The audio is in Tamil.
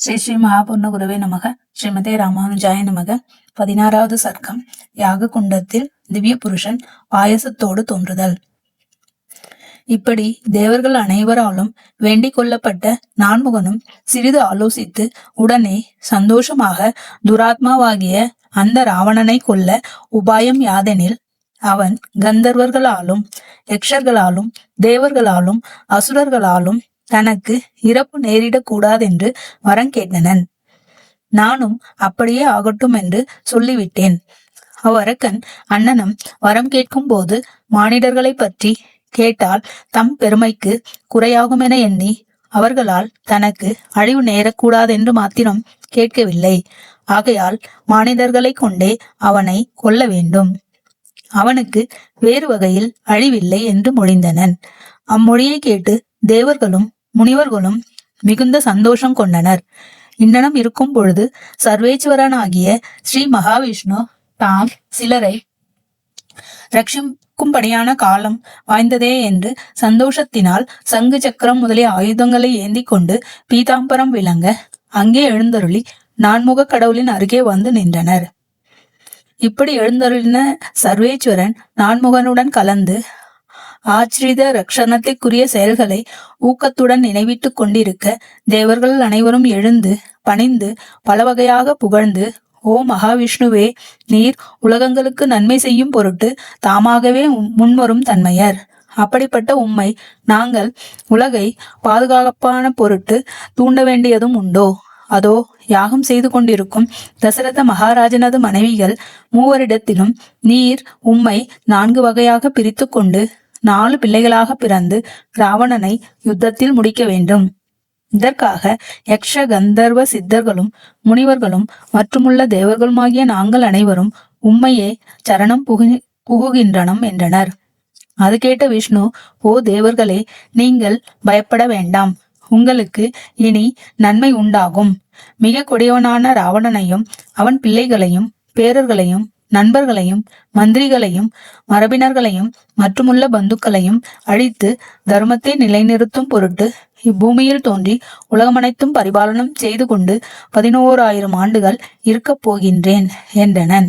ஸ்ரீ ஸ்ரீ மகாபூர்ண குருவே நமக. ஸ்ரீமதே ராமானுஜாய நமக. 16வது சர்க்கம். யாக குண்டத்தில் திவ்ய புருஷன் பாயசத்தோடு தோன்றுதல். இப்படி தேவர்கள் அனைவராலும் வேண்டிக் கொள்ளப்பட்ட நான்முகனும் சிறிது ஆலோசித்து உடனே சந்தோஷமாக துராத்மாவாகிய அந்த ராவணனை கொல்ல உபாயம் யாதெனில், அவன் கந்தர்வர்களாலும் யக்ஷர்களாலும் தேவர்களாலும் அசுரர்களாலும் தனக்கு இறப்பு நேரிடக்கூடாதென்று வரம் கேட்டனன். நானும் அப்படியே ஆகட்டும் என்று சொல்லிவிட்டேன். அவ்வரக்கன் அண்ணனும் வரம் கேட்கும் போது மானிடர்களை பற்றி கேட்டால் தம் பெருமைக்கு குறையாகுமென எண்ணி அவர்களால் தனக்கு அழிவு நேரக்கூடாதென்று மாத்திரம் கேட்கவில்லை. ஆகையால் மானிடர்களை கொண்டே அவனை கொல்ல வேண்டும். அவனுக்கு வேறு வகையில் அழிவில்லை என்று மொழிந்தனன். அம்மொழியை கேட்டு தேவர்களும் முனிவர்களும் மிகுந்த சந்தோஷம் கொண்டனர். இன்னனம் இருக்கும் பொழுது சர்வேஸ்வரனாகிய ஸ்ரீ மகாவிஷ்ணு தாம் சிலரை ரட்சிக்கும்படியான காலம் வாய்ந்ததே என்று சந்தோஷத்தினால் சங்கு சக்கரம் முதலிய ஆயுதங்களை ஏந்தி கொண்டு பீதாம்பரம் விளங்க அங்கே எழுந்தருளி நான்முக கடவுளின் அருகே வந்து நின்றனர். இப்படி எழுந்தருளின சர்வேஸ்வரன் நான்முகனுடன் கலந்து ஆச்சிரித ரக்ஷணத்திற்குரிய செயல்களை ஊக்கத்துடன் நினைவிட்டு கொண்டிருக்க தேவர்கள் அனைவரும் எழுந்து பணிந்து பல வகையாக புகழ்ந்து, ஓ மகாவிஷ்ணுவே, நீர் உலகங்களுக்கு நன்மை செய்யும் பொருட்டு தாமாகவே முன்வரும் தன்மையர். அப்படிப்பட்ட உம்மை நாங்கள் உலகை பாதுகாப்பான பொருட்டு தூண்ட வேண்டியதும் உண்டோ? அதோ யாகம் செய்து கொண்டிருக்கும் தசரத மகாராஜனது மனைவிகள் மூவரிடத்திலும் நீர் உம்மை 4 வகையாக பிரித்து கொண்டு 4 பிள்ளைகளாக பிறந்து ராவணனை யுத்தத்தில் முடிக்க வேண்டும். இதற்காக யக்ஷ கந்தர்வ சித்தர்களும் முனிவர்களும் மற்றுமுள்ள தேவர்களுமாகிய நாங்கள் அனைவரும் உம்மையே சரணம் புகுகின்றனம் என்றனர். அது கேட்ட விஷ்ணு, ஓ தேவர்களே, நீங்கள் பயப்பட வேண்டாம். உங்களுக்கு இனி நன்மை உண்டாகும். மிக கொடியவனான ராவணனையும் அவன் பிள்ளைகளையும் பேரர்களையும் நண்பர்களையும் மந்திரிகளையும் மரபினர்களையும் மற்றுமுள்ள பந்துக்களையும் அழித்து தர்மத்தை நிலைநிறுத்தும் பொருட்டு இப்பூமியில் தோன்றி உலகமனைத்தும் பரிபாலனம் செய்து கொண்டு 11,000 ஆண்டுகள் இருக்கப் போகின்றேன் என்றனன்.